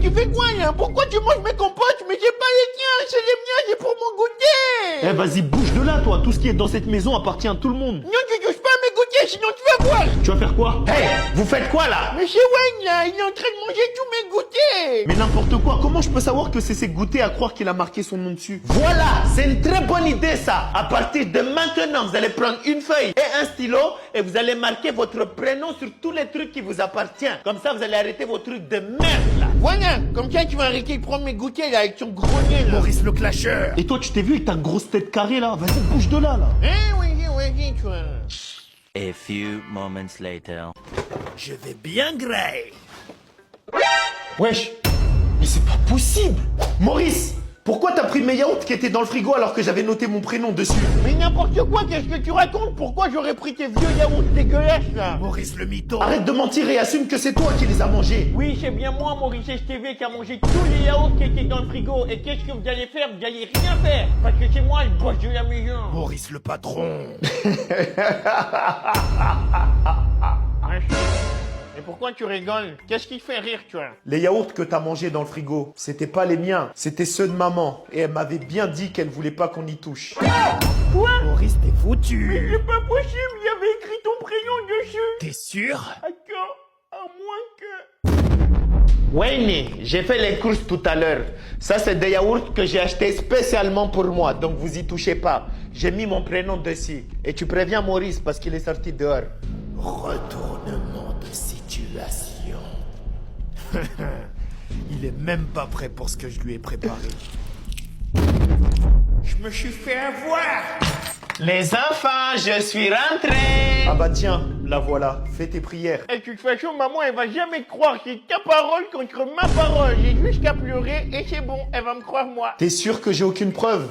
tu fais quoi là? Pourquoi tu manges mes compotes? Mais c'est pas les tiens, c'est les miens, c'est pour mon goûter. Eh vas-y, bouge de là, toi. Tout ce qui est dans cette maison appartient à tout le monde. Non, tu touches pas à mes goûters, sinon tu vas voir. Tu vas faire quoi? Hey, vous faites quoi là? Mais c'est Wayne là, il est en train de manger tous mes goûters. Mais n'importe quoi. Comment je peux savoir que c'est ses goûters à croire qu'il a marqué son nom dessus? Voilà, c'est une très bonne idée ça. À partir de maintenant, vous allez prendre une feuille et un stylo et vous allez marquer votre prénom sur tous les trucs qui vous appartiennent. Comme ça, vous allez arrêter vos trucs de merde là. Voilà, comme ça tu vas arrêter de prendre mes goûters là avec ton gros nez là. Maurice le clasheur. Et toi, tu t'es vu avec ta grosse tête carrée là? Vas-y, bouge de là. Oui, tu vois. A few moments later. Je vais bien grailler. Wesh, mais c'est pas possible. Maurice, pourquoi t'as pris mes yaourts qui étaient dans le frigo alors que j'avais noté mon prénom dessus? Mais n'importe quoi, qu'est-ce que tu racontes? Pourquoi j'aurais pris tes vieux yaourts dégueulasses là? Maurice le mytho. Arrête de mentir et assume que c'est toi qui les as mangés. Oui, c'est bien moi, Maurice STV, qui a mangé tous les yaourts qui étaient dans le frigo. Et qu'est-ce que vous allez faire? Vous allez rien faire. Parce que c'est moi le boss de la maison. Maurice le patron. Et pourquoi tu rigoles? Qu'est-ce qui te fait rire, tu vois? Les yaourts que t'as mangés dans le frigo, c'était pas les miens, c'était ceux de maman. Et elle m'avait bien dit qu'elle voulait pas qu'on y touche. Quoi? Maurice, t'es foutu. C'est pas possible, il y avait écrit ton prénom dessus. T'es sûr? D'accord, à moins que... Wayne, j'ai fait les courses tout à l'heure. Ça, c'est des yaourts que j'ai achetés spécialement pour moi, donc vous y touchez pas. J'ai mis mon prénom dessus. Et tu préviens Maurice parce qu'il est sorti dehors. Retournement de situation. Il est même pas prêt pour ce que je lui ai préparé. Je me suis fait avoir. Les enfants, je suis rentré. Ah bah tiens, la voilà, fais tes prières. Et de toute façon, maman, elle va jamais te croire. C'est ta parole contre ma parole. J'ai juste qu'à pleurer et c'est bon, elle va me croire moi. T'es sûr que j'ai aucune preuve?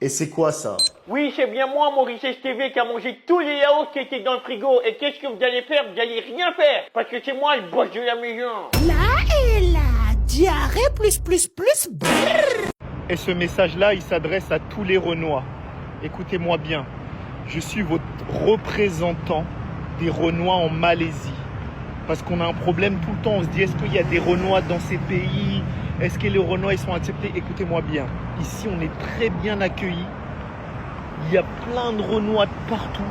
Et c'est quoi ça? Oui, c'est bien moi, Maurice STV, qui a mangé tous les yaourts qui étaient dans le frigo. Et qu'est-ce que vous allez faire? Vous allez rien faire. Parce que c'est moi le boss de la maison. Là et là, diarrhée plus brrr. Et ce message-là, il s'adresse à tous les Renois. Écoutez-moi bien, je suis votre représentant des Renois en Malaisie. Parce qu'on a un problème tout le temps, on se dit est-ce qu'il y a des Renois dans ces pays? Est-ce que les Renois ils sont acceptés? Écoutez-moi bien, ici on est très bien accueillis. Il y a plein de Renois de partout.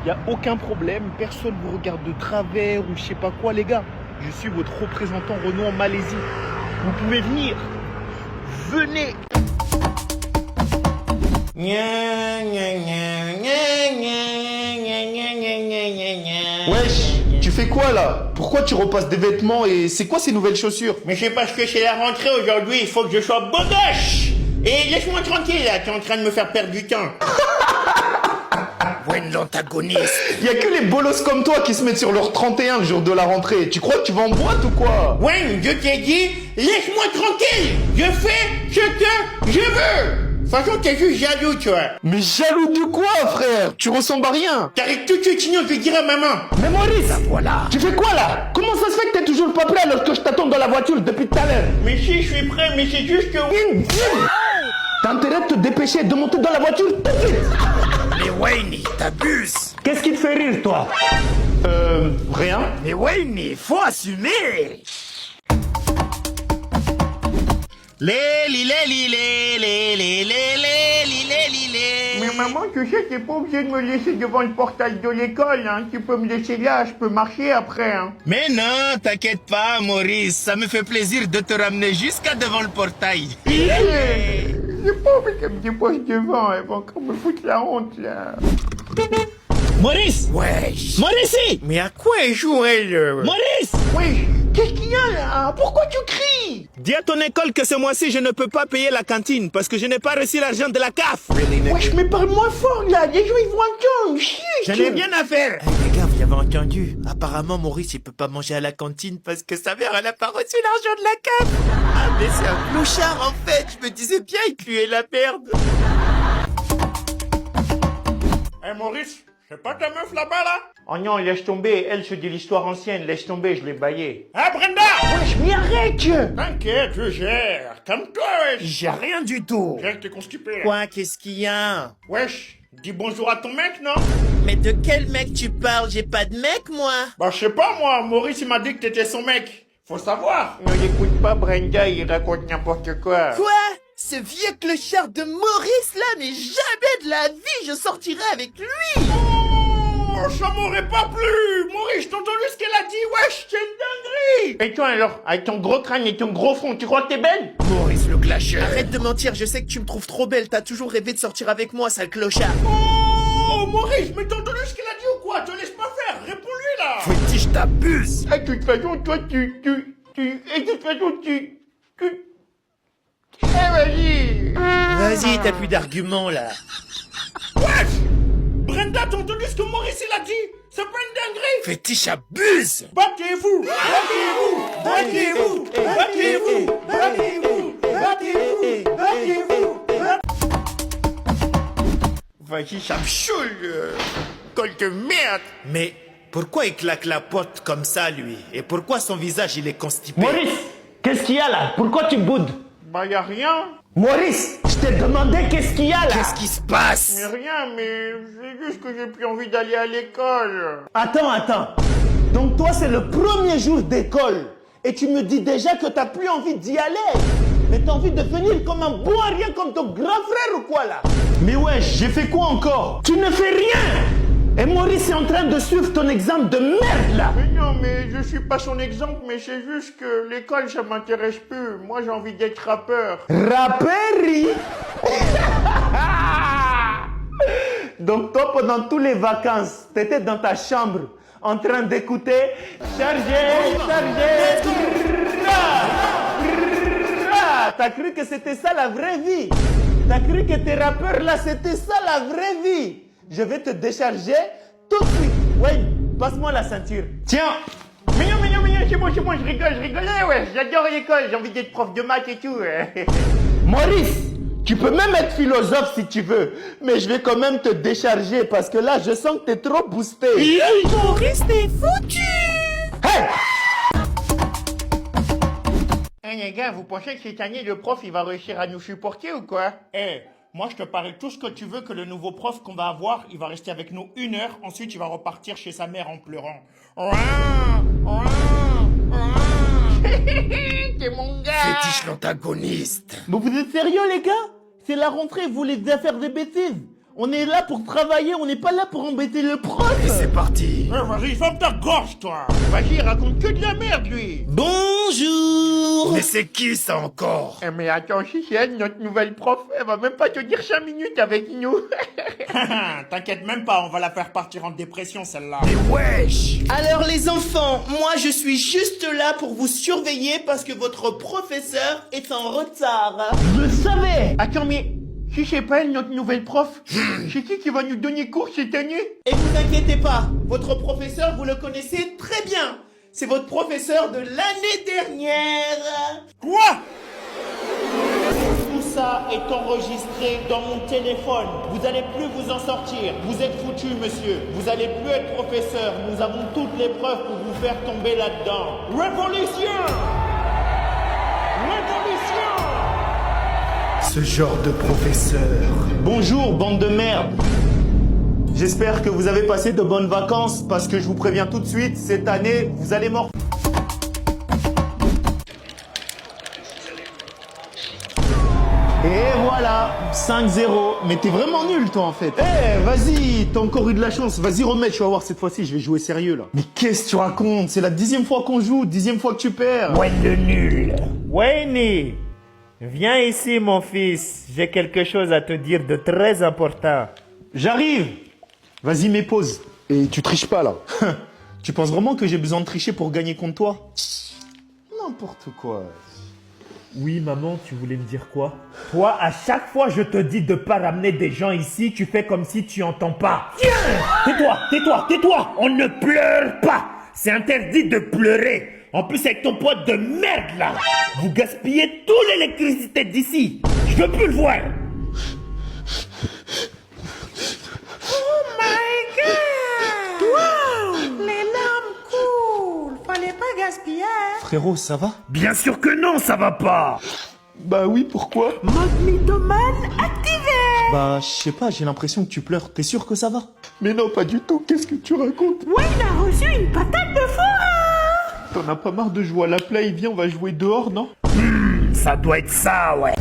Il n'y a aucun problème, personne ne vous regarde de travers ou je sais pas quoi les gars. Je suis votre représentant Renois en Malaisie. Vous pouvez venir. Venez. Wesh, tu fais quoi là? Pourquoi tu repasses des vêtements et c'est quoi ces nouvelles chaussures? Mais c'est parce que c'est la rentrée aujourd'hui, il faut que je sois beau gosse. Et laisse-moi tranquille là, t'es en train de me faire perdre du temps. Wayne l'antagoniste. Y a que les bolos comme toi qui se mettent sur leur 31 le jour de la rentrée. Tu crois que tu vas en boîte ou quoi? Wayne, je t'ai dit, laisse-moi tranquille. Je fais ce que je veux. De toute façon, t'es juste jaloux, tu vois. Mais jaloux de quoi, frère? Tu ressembles à rien. T'arrêtes tout de suite, sinon je vais dire à maman. Mais Maurice, Voilà. tu fais quoi là? Comment ça se fait que t'es toujours pas prêt alors que je t'attends dans la voiture depuis tout à l'heure? Mais si, je suis prêt, mais c'est juste que... T'as intérêt de te dépêcher et de monter dans la voiture tout de suite. Mais Wayne, t'abuses. Qu'est-ce qui te fait rire, toi? Rien. Mais Wayne, il faut assumer. Mais maman, tu sais, t'es pas obligé de me laisser devant le portail de l'école, hein. Tu peux me laisser là, je peux marcher après, hein. Mais non, t'inquiète pas, Maurice. Ça me fait plaisir de te ramener jusqu'à devant le portail. J'ai pas envie qu'elle me dépose devant, elle va encore me foutre la honte, là. Maurice! Wesh! Maurice! Mais à quoi elle joue, elle? Maurice! Oui, qu'est-ce qu'il y a, là? Pourquoi tu cries? Dis à ton école que ce mois-ci, je ne peux pas payer la cantine parce que je n'ai pas reçu l'argent de la CAF. Wesh, mais parle-moi fort, là, les gens, ils vont entendre, chut. Je n'ai rien à faire. Les gars, vous avez entendu? Apparemment, Maurice, il peut pas manger à la cantine parce que sa mère, elle a pas reçu l'argent de la CAF. Ah, mais c'est un clochard, en fait. Je me disais bien, il puait la merde. Eh, Maurice, c'est pas ta meuf là-bas, là? Oh non, laisse tomber, elle, c'est de l'histoire ancienne, laisse tomber, je l'ai baillé. Ah, Brenda! Wesh, mais arrête! T'inquiète, je gère. Calme-toi, wesh. J'ai rien du tout. Gère tes constipés, là. Quoi? Qu'est-ce qu'il y a? Wesh, dis bonjour à ton mec, non? Mais de quel mec tu parles? J'ai pas de mec, moi. Bah, je sais pas, moi, Maurice, il m'a dit que t'étais son mec. Faut savoir. Ne l'écoute pas, Brenda, il raconte n'importe quoi. Quoi? Ce vieux clochard de Maurice là, mais jamais de la vie je sortirai avec lui. Oh, ça m'aurait pas plu. Maurice, t'as entendu ce qu'elle a dit? Wesh, c'est une dinguerie. Et toi alors, avec ton gros crâne et ton gros front, tu crois que t'es belle? Maurice le clasheur. Arrête de mentir, je sais que tu me trouves trop belle, t'as toujours rêvé de sortir avec moi, sale clochard. Oh, Maurice, mais t'as entendu ce qu'elle a dit ou quoi? Te laisse pas faire, réponds-lui là. Faut-il je t'abuse? De toute façon, toi, et de toute façon, Eh, vas-y. Vas-y, t'as plus d'arguments là. Wesh, Brenda, t'as entendu ce que Maurice il a dit? C'est pas une dinguerie. Fétiche abuse. Battez-vous, battez-vous, battez-vous, battez-vous, battez-vous, battez-vous, battez-vous. Vas-y, ça me saoule, colle de merde. Mais pourquoi il claque la porte comme ça lui? Et pourquoi son visage il est constipé? Maurice, qu'est-ce qu'il y a là? Pourquoi tu boudes? Bah, y a rien. Maurice, je t'ai demandé qu'est-ce qu'il y a là? Qu'est-ce qui se passe? Mais rien, mais c'est juste que j'ai plus envie d'aller à l'école. Attends. Donc toi, c'est le premier jour d'école. Et tu me dis déjà que t'as plus envie d'y aller. Mais t'as envie de venir comme un bon à rien comme ton grand frère ou quoi là? Mais wesh, j'ai fait quoi encore? Tu ne fais rien. Et Maurice est en train de suivre ton exemple de merde là. Mais non, mais je suis pas son exemple, mais c'est juste que l'école ça m'intéresse plus. Moi j'ai envie d'être rappeur. Rappeur? Donc toi pendant toutes les vacances, t'étais dans ta chambre en train d'écouter charger. T'as cru que c'était ça la vraie vie? T'as cru que tes rappeurs là c'était ça la vraie vie? Je vais te décharger tout de suite. Ouais, passe-moi la ceinture. Tiens. Mignon, c'est bon, je rigolais, ouais. J'adore l'école, j'ai envie d'être prof de maths et tout. Maurice, tu peux même être philosophe si tu veux, mais je vais quand même te décharger parce que là, je sens que t'es trop boosté. Maurice, t'es foutu. Hey! Hey les gars, vous pensez que cette année, le prof, il va réussir à nous supporter ou quoi? Moi, je te parie tout ce que tu veux que le nouveau prof qu'on va avoir, il va rester avec nous 1 heure. Ensuite, il va repartir chez sa mère en pleurant. C'est mon gars! Fétiche l'antagoniste. Mais vous êtes sérieux les gars? C'est la rentrée, vous voulez faire des bêtises? On est là pour travailler, on n'est pas là pour embêter le prof. Et c'est parti. Vas-y, ferme ta gorge, toi. Vas-y, il raconte que de la merde lui. Bonjour. Mais c'est qui ça encore? Mais attends, si c'est elle, notre nouvelle prof, elle va même pas te dire 5 minutes avec nous. T'inquiète même pas, on va la faire partir en dépression celle-là. Mais wesh. Alors les enfants, moi je suis juste là pour vous surveiller parce que votre professeur est en retard. Je savais. Attends, mais si c'est pas elle, notre nouvelle prof, c'est qui va nous donner cours cette année? Et vous inquiétez pas, votre professeur vous le connaissez très bien. C'est votre professeur de l'année dernière. Quoi? Tout ça est enregistré dans mon téléphone. Vous allez plus vous en sortir. Vous êtes foutu, monsieur. Vous allez plus être professeur. Nous avons toutes les preuves pour vous faire tomber là-dedans. Révolution! Révolution! Ce genre de professeur. Bonjour, bande de merde. J'espère que vous avez passé de bonnes vacances parce que je vous préviens tout de suite, cette année, vous allez mort. Et voilà, 5-0. Mais t'es vraiment nul, toi, en fait. Vas-y, t'as encore eu de la chance. Vas-y, remets, tu vas voir, cette fois-ci, je vais jouer sérieux, là. Mais qu'est-ce que tu racontes? C'est la 10e fois qu'on joue, 10e fois que tu perds. Ouais, le nul. Wayne, viens ici, mon fils. J'ai quelque chose à te dire de très important. J'arrive. Vas-y, mets pause. Et tu triches pas, là. Tu penses vraiment que j'ai besoin de tricher pour gagner contre toi? N'importe quoi. Oui, maman, tu voulais me dire quoi? Toi, à chaque fois je te dis de pas ramener des gens ici, tu fais comme si tu entends pas. Tais-toi, tais-toi, tais-toi. On ne pleure pas. C'est interdit de pleurer. En plus, avec ton pote de merde, là. Vous gaspillez toute l'électricité d'ici. Je veux plus le voir. Frérot, ça va? Bien sûr que non, ça va pas. Bah oui, pourquoi? Mode mythomane activé. Bah, je sais pas, j'ai l'impression que tu pleures. T'es sûr que ça va? Mais non, pas du tout. Qu'est-ce que tu racontes? Wayne a reçu une patate de forain. T'en as pas marre de jouer à la play? Viens, on va jouer dehors, non? Ça doit être ça, ouais.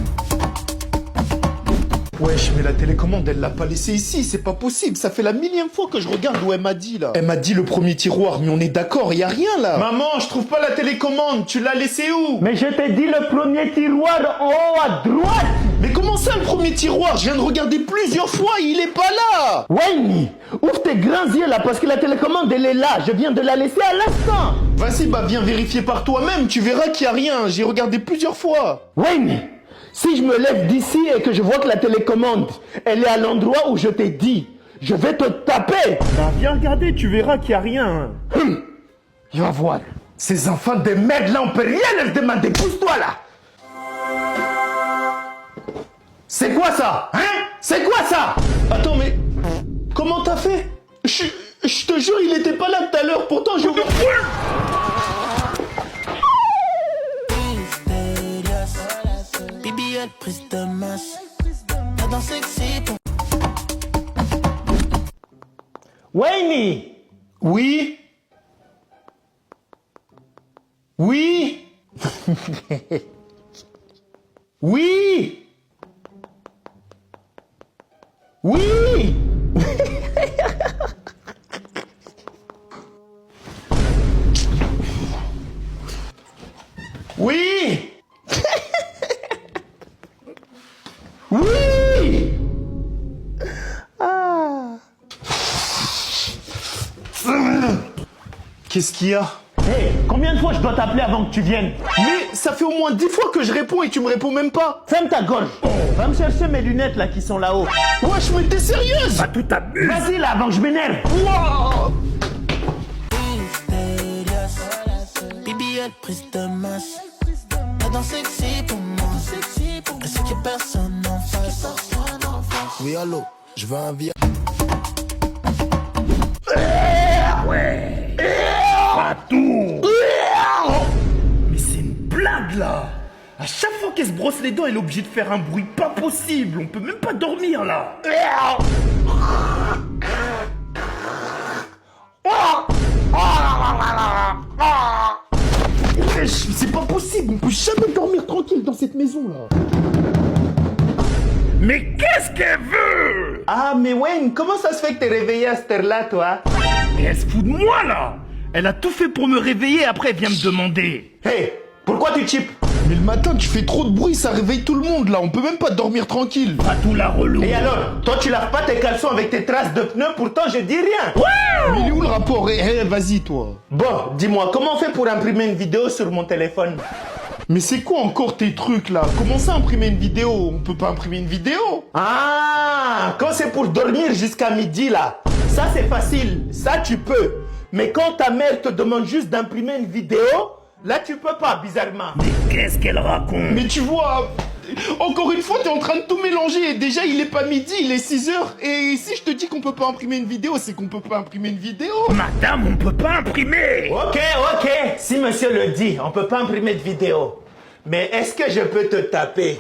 Wesh, mais la télécommande, elle l'a pas laissée ici, c'est pas possible. Ça fait la millième fois que je regarde où elle m'a dit, là. Elle m'a dit le premier tiroir, mais on est d'accord, y a rien, là. Maman, je trouve pas la télécommande, tu l'as laissée où? Mais je t'ai dit le premier tiroir en haut à droite. Mais comment ça, le premier tiroir? Je viens de regarder plusieurs fois, il est pas là. Wayne, ouvre tes grands yeux là, parce que la télécommande, elle est là. Je viens de la laisser à l'instant. Vas-y, bah viens vérifier par toi-même, tu verras qu'il y a rien. J'ai regardé plusieurs fois. Wayne, si je me lève d'ici et que je vois que la télécommande, elle est à l'endroit où je t'ai dit, je vais te taper. Bah viens regarder, tu verras qu'il y a rien. Tu vas voir. Ces enfants de merde là, on peut rien leur demander. Pousse-toi là. C'est quoi ça? Hein? C'est quoi ça? Attends, mais comment t'as fait? Je te jure, il était pas là tout à l'heure, pourtant je... BBL, prise de masse. Pas dans sexy pour... Wayne. Oui? Oui? Oui. Oui. Oui? Oui. Qu'est-ce qu'il y a? Hey, combien de fois je dois t'appeler avant que tu viennes? Mais ça fait au moins 10 fois que je réponds et tu me réponds même pas. Ferme ta gorge. Va me chercher mes lunettes là qui sont là-haut. Wesh, mais t'es sérieuse? Pas tout abuse. Vas-y là avant que je m'énerve. Wow. BBL, prise de masse. Pas dans sexy pour moi. Est-ce qu'il y a personne en face? Oui, allô, je veux un via. Tout. Mais c'est une blague là. À chaque fois qu'elle se brosse les dents, elle est obligée de faire un bruit pas possible. On peut même pas dormir là. C'est pas possible, on peut jamais dormir tranquille dans cette maison là. Mais qu'est-ce qu'elle veut? Ah, mais Wayne, comment ça se fait que t'es réveillé à cette heure-là, toi? Et elle se fout de moi là. Elle a tout fait pour me réveiller, après elle vient me demander. Hey, pourquoi tu chipes? Mais le matin, tu fais trop de bruit, ça réveille tout le monde là, on peut même pas dormir tranquille. Pas tout la relou. Et alors, toi tu laves pas tes caleçons avec tes traces de pneus, pourtant je dis rien. Mais il est où le rapport? Vas-y toi. Bon, dis-moi, comment on fait pour imprimer une vidéo sur mon téléphone? Mais c'est quoi encore tes trucs là? Comment ça imprimer une vidéo? On peut pas imprimer une vidéo? Ah, quand c'est pour dormir jusqu'à midi là, ça c'est facile, ça tu peux. Mais quand ta mère te demande juste d'imprimer une vidéo, là tu peux pas, bizarrement. Mais qu'est-ce qu'elle raconte? Mais tu vois, encore une fois t'es en train de tout mélanger. Déjà il est pas midi, il est 6h. Et si je te dis qu'on peut pas imprimer une vidéo, c'est qu'on peut pas imprimer une vidéo. Madame, on peut pas imprimer. Ok, si monsieur le dit, on peut pas imprimer de vidéo. Mais est-ce que je peux te taper?